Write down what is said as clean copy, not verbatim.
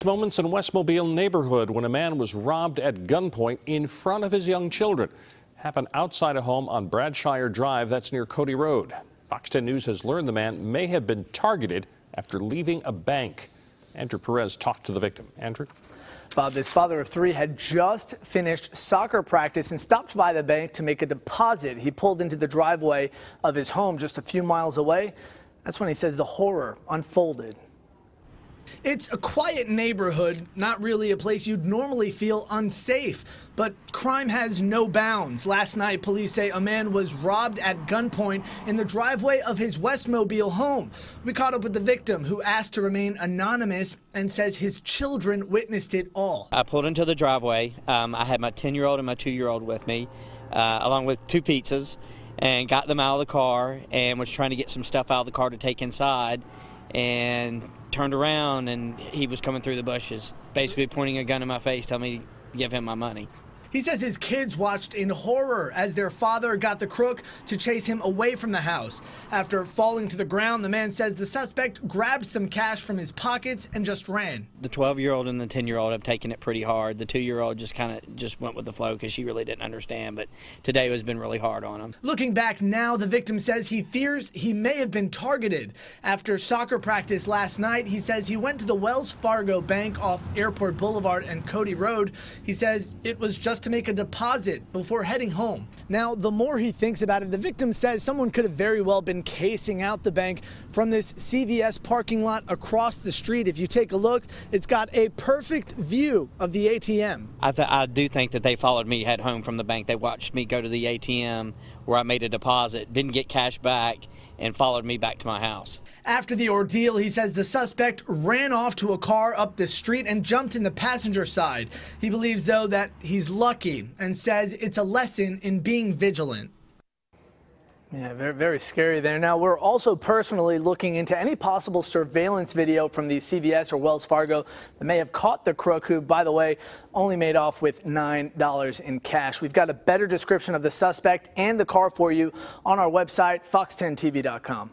Moments in Westmobile neighborhood when a man was robbed at gunpoint in front of his young children. Happened outside a home on Bradshire Drive, that's near Cody Road. Fox 10 News has learned the man may have been targeted after leaving a bank. Andrew Perez talked to the victim. Andrew? Bob, this father of three had just finished soccer practice and stopped by the bank to make a deposit. He pulled into the driveway of his home just a few miles away. That's when he says the horror unfolded. It's a quiet neighborhood, not really a place you'd normally feel unsafe, but crime has no bounds. Last night, police say a man was robbed at gunpoint in the driveway of his Westmobile home. We caught up with the victim, who asked to remain anonymous and says his children witnessed it all. I pulled into the driveway. I had my 10-year-old and my 2-year-old with me, along with 2 pizzas, and got them out of the car and was trying to get some stuff out of the car to take inside, and turned around and he was coming through the bushes, basically pointing a gun in my face, telling me to give him my money. He says his kids watched in horror as their father got the crook to chase him away from the house. After falling to the ground, the man says the suspect grabbed some cash from his pockets and just ran. The 12-year-old and the 10-year-old have taken it pretty hard. The 2-year-old just went with the flow because she really didn't understand, but today has been really hard on him. Looking back now, the victim says he fears he may have been targeted. After soccer practice last night, he says he went to the Wells Fargo Bank off Airport Boulevard and Cody Road. He says it was just to make a deposit before heading home. Now, the more he thinks about it, the victim says someone could have very well been casing out the bank from this CVS parking lot across the street. If you take a look, it's got a perfect view of the ATM. I do think that they followed me head home from the bank. They watched me go to the ATM where I made a deposit, didn't get cash back, and followed me back to my house. After the ordeal, he says the suspect ran off to a car up the street and jumped in the passenger side. He believes, though, that he's lucky and says it's a lesson in being vigilant. Yeah, very, very scary there. Now, we're also personally looking into any possible surveillance video from the CVS or Wells Fargo that may have caught the crook, who, by the way, only made off with $9 in cash. We've got a better description of the suspect and the car for you on our website, fox10tv.com.